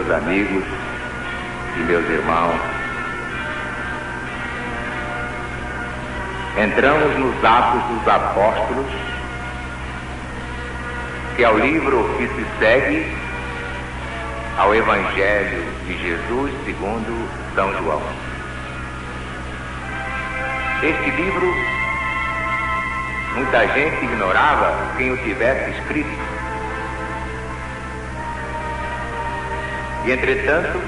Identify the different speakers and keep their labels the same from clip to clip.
Speaker 1: meus amigos e meus irmãos, entramos nos Atos dos Apóstolos, que é o livro que se segue ao Evangelho de Jesus segundo São João. Este livro, muita gente ignorava quem o tivesse escrito. E, entretanto,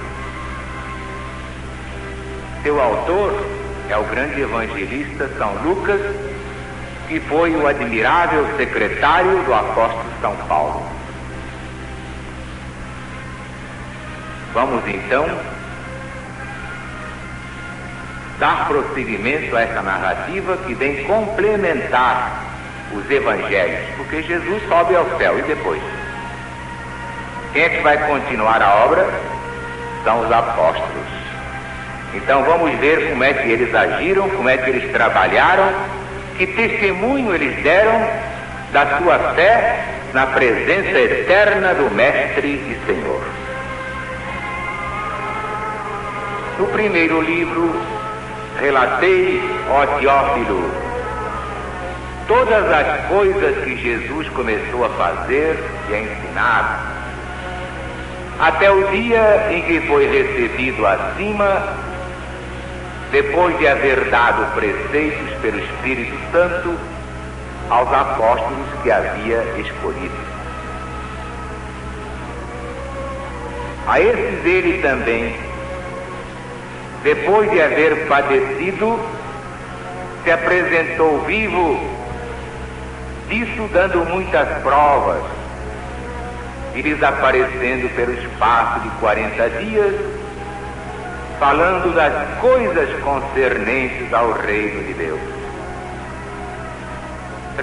Speaker 1: seu autor é o grande evangelista São Lucas, que foi o admirável secretário do apóstolo São Paulo. Vamos, então, dar prosseguimento a essa narrativa que vem complementar os evangelhos, porque Jesus sobe ao céu e depois? Quem é que vai continuar a obra? São os apóstolos. Então vamos ver como é que eles agiram, como é que eles trabalharam, que testemunho eles deram da sua fé na presença eterna do Mestre e Senhor. No primeiro livro, relatei, ó Teófilo, todas as coisas que Jesus começou a fazer e a ensinar, até o dia em que foi recebido acima, depois de haver dado preceitos pelo Espírito Santo aos apóstolos que havia escolhido. A esses ele também, depois de haver padecido, se apresentou vivo, disso dando muitas provas, e lhes aparecendo pelo espaço de 40 dias, falando das coisas concernentes ao reino de Deus.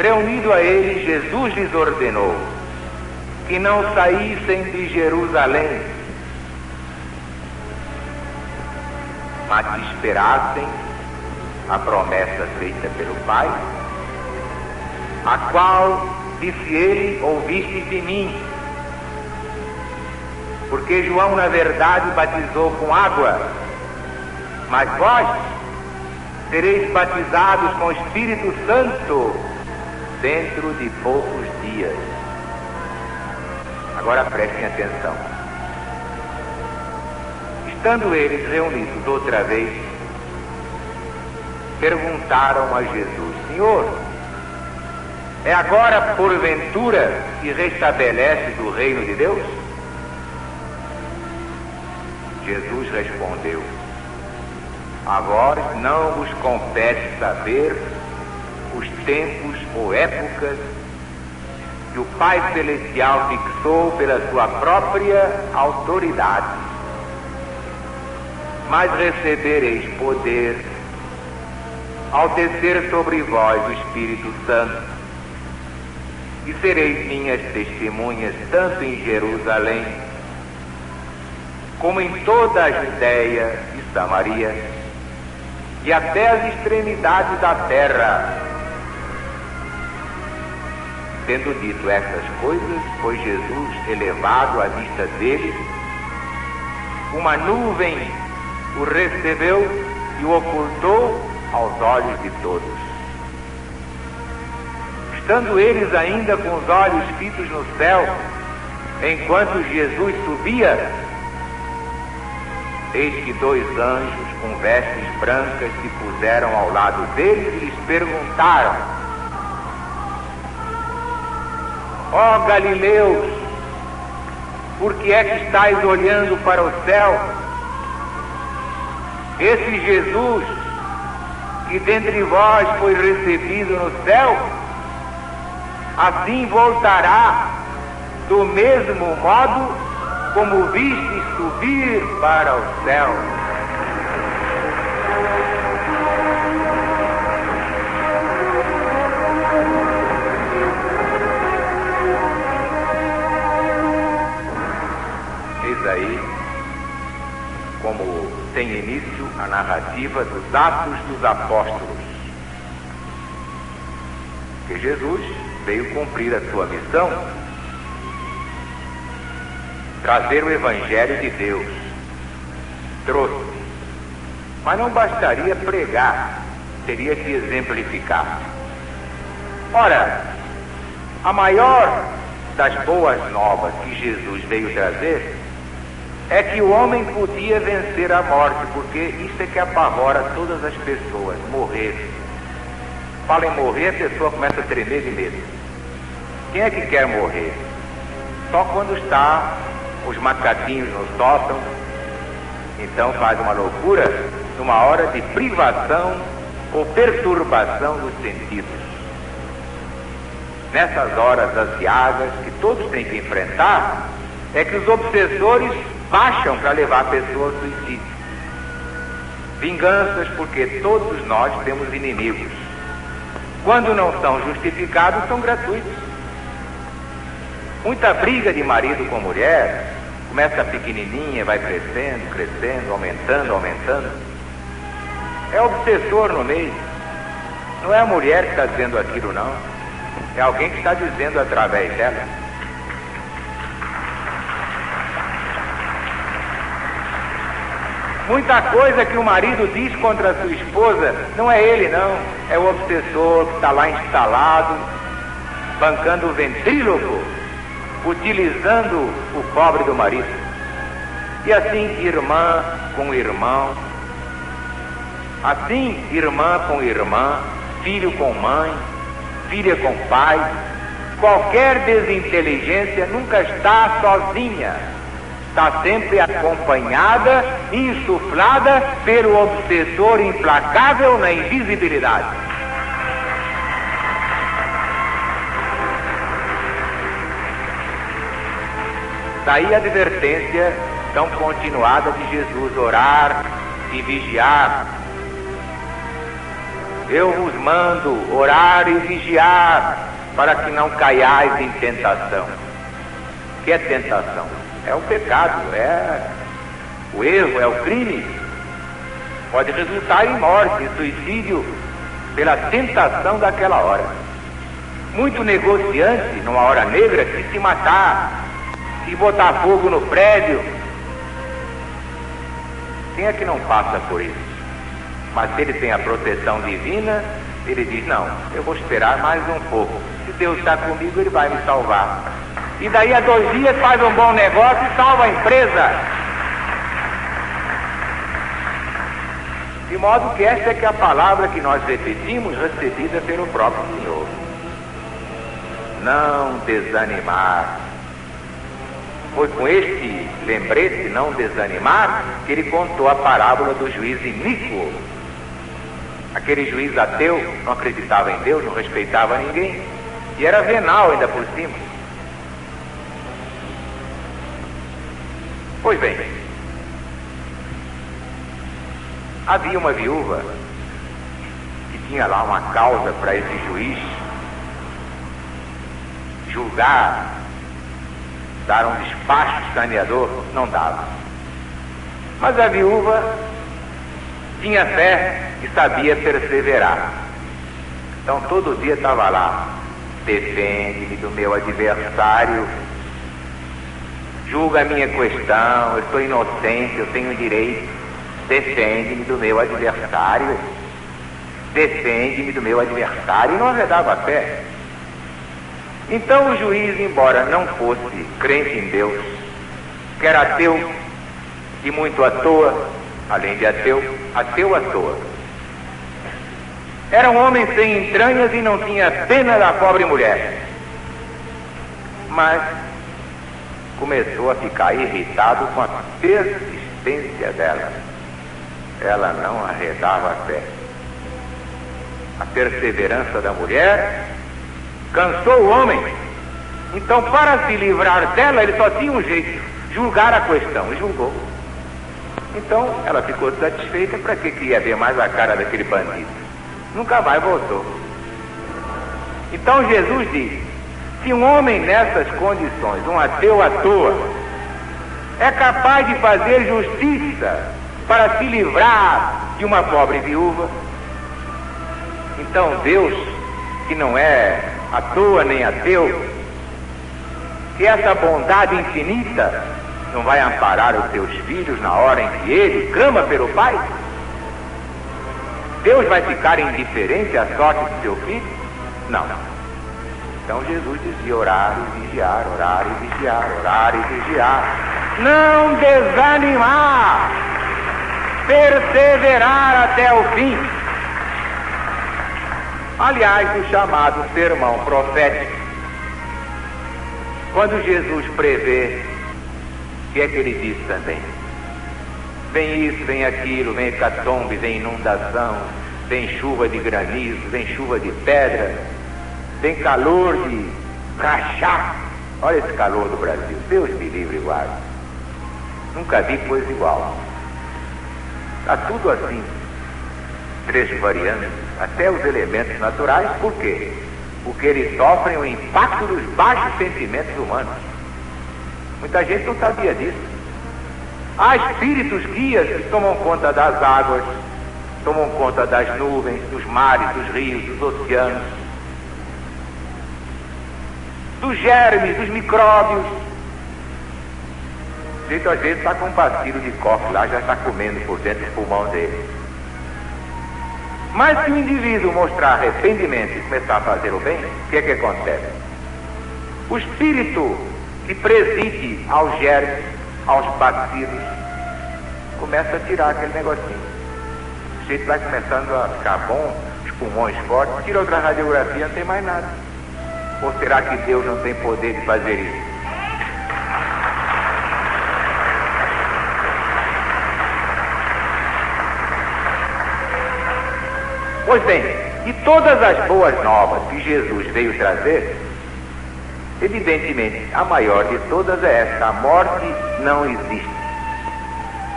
Speaker 1: Reunido a eles, Jesus lhes ordenou que não saíssem de Jerusalém, mas que esperassem a promessa feita pelo Pai, a qual, disse ele, ouvistes de mim. Porque João, na verdade, batizou com água, mas vós sereis batizados com o Espírito Santo dentro de poucos dias. Agora prestem atenção. Estando eles reunidos outra vez, perguntaram a Jesus: Senhor, é agora porventura que restabeleces o reino de Deus? Jesus respondeu: a vós não vos compete saber os tempos ou épocas que o Pai Celestial fixou pela sua própria autoridade, mas recebereis poder ao descer sobre vós o Espírito Santo, e sereis minhas testemunhas tanto em Jerusalém, como em toda a Judéia e Samaria, e até as extremidades da terra. Tendo dito essas coisas, foi Jesus elevado à vista deles, uma nuvem o recebeu e o ocultou aos olhos de todos. Estando eles ainda com os olhos fitos no céu, enquanto Jesus subia, eis que 2 anjos com vestes brancas se puseram ao lado deles e lhes perguntaram: ó Galileus, por que é que estáis olhando para o céu? Esse Jesus, que dentre vós foi recebido no céu, assim voltará do mesmo modo como viste subir para o céu. Eis aí como tem início a narrativa dos Atos dos Apóstolos, que Jesus veio cumprir a sua missão trazer o Evangelho de Deus. Trouxe. Mas não bastaria pregar, teria que exemplificar. Ora, a maior das boas novas que Jesus veio trazer é que o homem podia vencer a morte, porque isso é que apavora todas as pessoas, morrer. Fala em morrer, a pessoa começa a tremer de medo. Quem é que quer morrer? Só quando está os macaquinhos no sótão, então faz uma loucura numa hora de privação ou perturbação dos sentidos. Nessas horas ansiadas que todos têm que enfrentar, é que os obsessores baixam para levar a pessoa ao suicídio. Vinganças, porque todos nós temos inimigos. Quando não são justificados, são gratuitos. Muita briga de marido com mulher, começa pequenininha, vai crescendo, crescendo, aumentando, aumentando. É obsessor no meio. Não é a mulher que está dizendo aquilo, não. É alguém que está dizendo através dela. Muita coisa que o marido diz contra a sua esposa, não é ele não, é o obsessor que está lá instalado, bancando o ventríloco, utilizando o pobre do marido. E assim, irmã com irmão, assim, irmã com irmã, filho com mãe, filha com pai, qualquer desinteligência nunca está sozinha. Está sempre acompanhada, insuflada pelo obsessor implacável na invisibilidade. Daí a advertência tão continuada de Jesus: orar e vigiar. Eu vos mando orar e vigiar, para que não caiais em tentação. O que é tentação? É o pecado, é o erro, é o crime. Pode resultar em morte, em suicídio, pela tentação daquela hora. Muito negociante, numa hora negra, quis se matar, se botar fogo no prédio. Quem é que não passa por isso? Mas se ele tem a proteção divina, ele diz: não, eu vou esperar mais um pouco. Se Deus está comigo, ele vai me salvar. E daí a 2 dias faz um bom negócio e salva a empresa. De modo que esta é que é a palavra que nós repetimos, recebida pelo próprio Senhor. Não desanimar. Foi com este lembrete, não desanimar, que ele contou a parábola do juiz iníquo. Aquele juiz ateu, não acreditava em Deus, não respeitava ninguém, e era venal ainda por cima. Pois bem, havia uma viúva que tinha lá uma causa para esse juiz julgar, dar um despacho saneador, não dava. Mas a viúva tinha fé e sabia perseverar. Então todo dia estava lá: defende-me do meu adversário, julga a minha questão, eu sou inocente, eu tenho direito, defende-me do meu adversário, defende-me do meu adversário, e não arredava a fé. Então o juiz, embora não fosse crente em Deus, que era ateu e muito à toa, além de ateu à toa, era um homem sem entranhas e não tinha pena da pobre mulher, mas começou a ficar irritado com a persistência dela. Ela não arredava a fé. A perseverança da mulher cansou o homem. Então, para se livrar dela, ele só tinha um jeito: julgar a questão. E julgou. Então ela ficou satisfeita. Para que ia ver mais a cara daquele bandido? Nunca mais voltou. Então Jesus disse: se um homem nessas condições, um ateu à toa, é capaz de fazer justiça para se livrar de uma pobre viúva, então Deus, que não é à toa nem ateu, que essa bondade infinita Não vai amparar os seus filhos na hora em que ele clama pelo Pai? Deus vai ficar indiferente à sorte do seu filho? Não. Então Jesus dizia: orar e vigiar, orar e vigiar, orar e vigiar. Não desanimar, perseverar até o fim. Aliás, o chamado sermão profético, quando Jesus prevê, o que é que ele diz também? Vem isso, vem aquilo, vem hecatombe, vem inundação, vem chuva de granizo, vem chuva de pedra, vem calor de rachar. Olha esse calor do Brasil, Deus me livre e guarde. Nunca vi coisa igual. Está tudo assim, transvariando, até os elementos naturais. Por quê? Porque eles sofrem o impacto dos baixos sentimentos humanos. Muita gente não sabia disso. Há espíritos guias que tomam conta das águas, tomam conta das nuvens, dos mares, dos rios, dos oceanos, dos germes, dos micróbios. O jeito às vezes está com um pastilho de coque lá, já está comendo por dentro do pulmão dele. Mas se o indivíduo mostrar arrependimento e começar a fazer o bem, o que é que acontece? O espírito que preside aos germes, aos bacilos, começa a tirar aquele negocinho. O jeito vai começando a ficar bom, os pulmões fortes, tira outra radiografia, não tem mais nada. Ou será que Deus não tem poder de fazer isso? Pois bem, de todas as boas novas que Jesus veio trazer, evidentemente a maior de todas é esta: a morte não existe.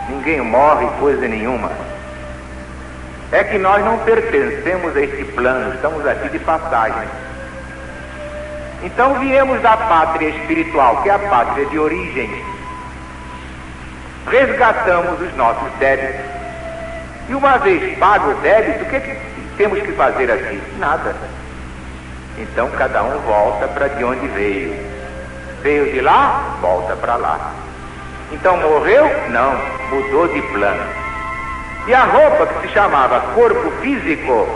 Speaker 1: Ninguém morre coisa nenhuma. É que nós não pertencemos a este plano, estamos aqui de passagem. Então viemos da pátria espiritual, que é a pátria de origem. Resgatamos os nossos débitos. E uma vez pago o débito, o que temos que fazer aqui? Nada. Então cada um volta para de onde veio. Veio de lá, volta para lá. Então morreu? Não, mudou de plano. E a roupa que se chamava corpo físico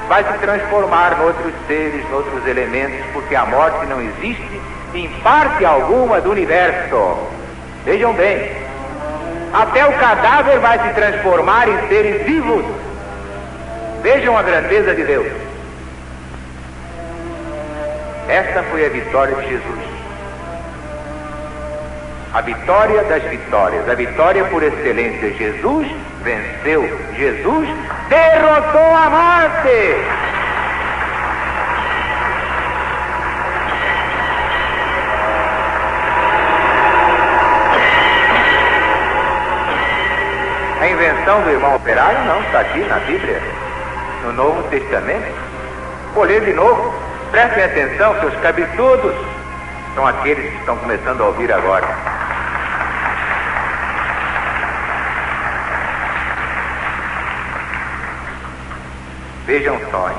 Speaker 1: vai se transformar em outros seres, em outros elementos, porque a morte não existe em parte alguma do universo. Vejam bem, até o cadáver vai se transformar em seres vivos. Vejam a grandeza de Deus. Esta foi a vitória de Jesus. A vitória das vitórias, a vitória por excelência. Jesus venceu, Jesus derrotou a morte. A invenção do irmão operário não está aqui na Bíblia, no Novo Testamento. Vou ler de novo, prestem atenção, seus cabeçudos. São aqueles que estão começando a ouvir agora. Vejam só, hein?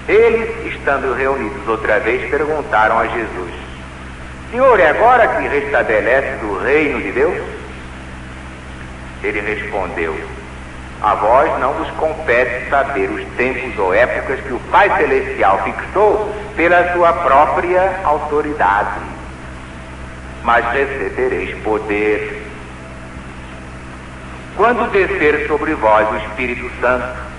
Speaker 1: Eles, estando reunidos outra vez, perguntaram a Jesus: Senhor, é agora que restabelece o reino de Deus? Ele respondeu: a vós não vos compete saber os tempos ou épocas que o Pai Celestial fixou pela sua própria autoridade, mas recebereis poder quando descer sobre vós o Espírito Santo,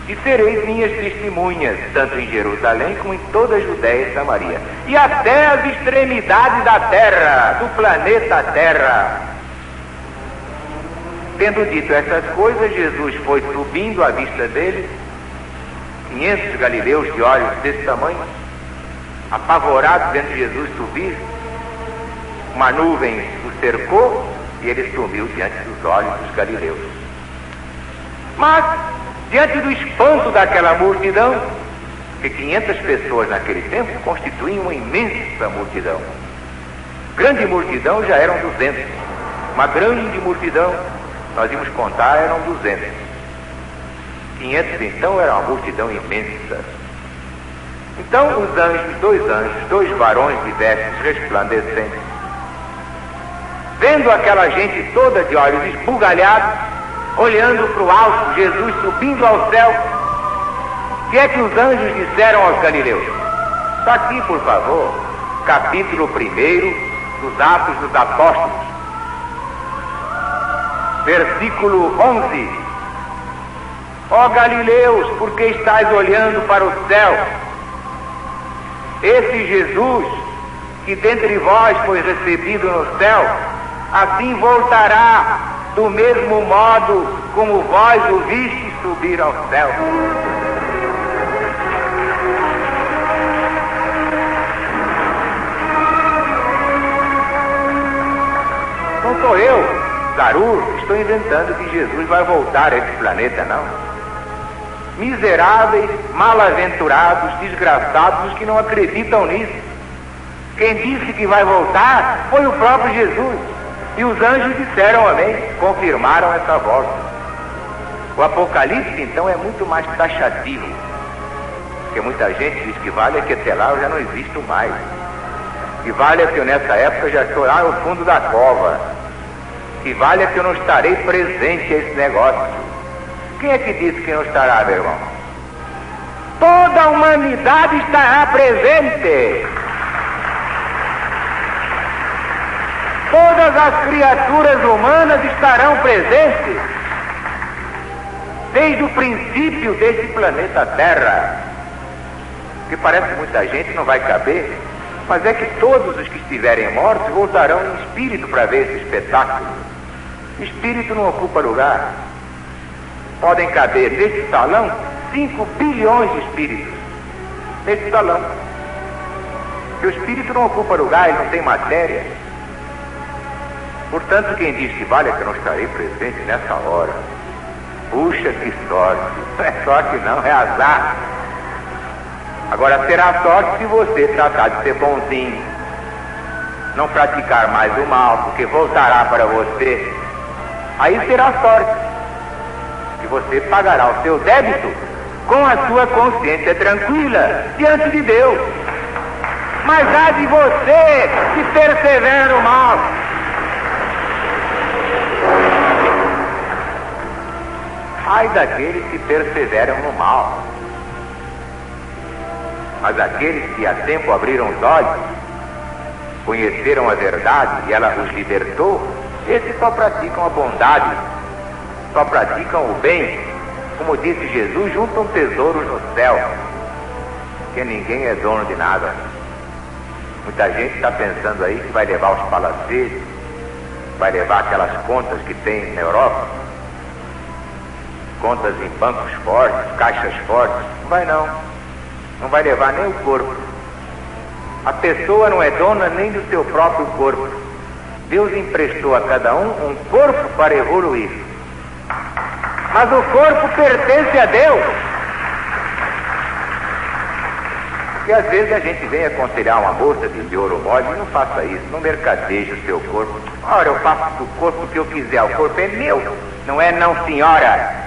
Speaker 1: e sereis minhas testemunhas, tanto em Jerusalém como em toda a Judéia e Samaria, e até as extremidades da terra, do planeta Terra. Tendo dito essas coisas, Jesus foi subindo à vista deles. 500 galileus de olhos desse tamanho, apavorados vendo Jesus subir. Uma nuvem o cercou e ele sumiu diante dos olhos dos galileus. Mas, diante do espanto daquela multidão, que 500 pessoas naquele tempo constituíam uma imensa multidão. Grande multidão já eram 200. Uma grande multidão, nós íamos contar, eram 200. 500 então era uma multidão imensa. Então os anjos, dois varões de vestes resplandecentes, vendo aquela gente toda de olhos esbugalhados, olhando para o alto, Jesus subindo ao céu, o que é que os anjos disseram aos galileus? Está aqui, por favor, capítulo 1 dos Atos dos Apóstolos, versículo 11. Ó Galileus, por que estáis olhando para o céu? Esse Jesus, que dentre vós foi recebido no céu, assim voltará do mesmo modo como vós o vistes subir ao céu. Não sou eu, Zaru, estou inventando que Jesus vai voltar a esse planeta, não. Miseráveis, mal-aventurados, desgraçados, os que não acreditam nisso. Quem disse que vai voltar foi o próprio Jesus. E os anjos disseram amém, confirmaram essa volta. O Apocalipse, então, é muito mais taxativo. Porque muita gente diz que vale que até lá eu já não existo mais. Que vale que eu nessa época já estou lá no fundo da cova. Que vale que eu não estarei presente a esse negócio. Quem é que disse que não estará, meu irmão? Toda a humanidade estará presente. Todas as criaturas humanas estarão presentes desde o princípio desse planeta Terra. Que parece que muita gente não vai caber, mas é que todos os que estiverem mortos voltarão em espírito para ver esse espetáculo. Espírito não ocupa lugar. Podem caber neste salão 5 bilhões de espíritos. Neste salão. Porque o espírito não ocupa lugar, ele não tem matéria. Portanto, quem diz que vale é que eu não estarei presente nessa hora. Puxa, que sorte. Não é sorte não, é azar. Agora será sorte se você tratar de ser bonzinho, não praticar mais o mal, porque voltará para você. Aí será sorte. E você pagará o seu débito com a sua consciência tranquila diante de Deus. Mas há de você que persevera no mal. Ai daqueles que perseveram no mal. Mas aqueles que a tempo abriram os olhos, conheceram a verdade e ela os libertou, esses só praticam a bondade, só praticam o bem. Como disse Jesus, juntam tesouros no céu, porque ninguém é dono de nada. Muita gente está pensando aí que vai levar os palacetes, vai levar aquelas contas que tem na Europa, contas em bancos fortes, caixas fortes. Não vai não. Não vai levar nem o corpo. A pessoa não é dona nem do seu próprio corpo. Deus emprestou a cada um corpo para evoluir. Mas o corpo pertence a Deus. Porque às vezes a gente vem aconselhar uma moça de ouro mole, não faça isso, não mercadeje o seu corpo. Ora, eu faço do corpo o que eu quiser, o corpo é meu. Não é não, senhora.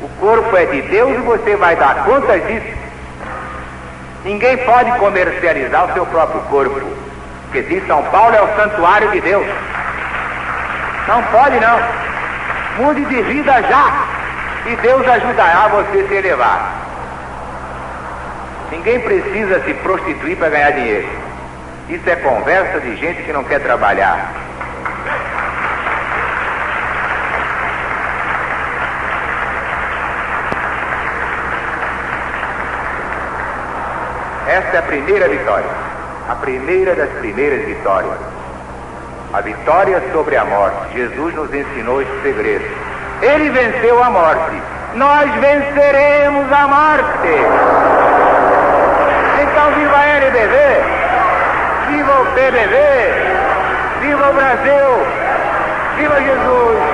Speaker 1: O corpo é de Deus e você vai dar conta disso. Ninguém pode comercializar o seu próprio corpo, porque diz São Paulo é o santuário de Deus. Não pode não. Mude de vida já e Deus ajudará você a se elevar. Ninguém precisa se prostituir para ganhar dinheiro. Isso é conversa de gente que não quer trabalhar. Esta é a primeira vitória, a primeira das primeiras vitórias. A vitória sobre a morte. Jesus nos ensinou esse segredo. Ele venceu a morte. Nós venceremos a morte. Então viva a NBV, viva o PBV, viva o Brasil, viva Jesus.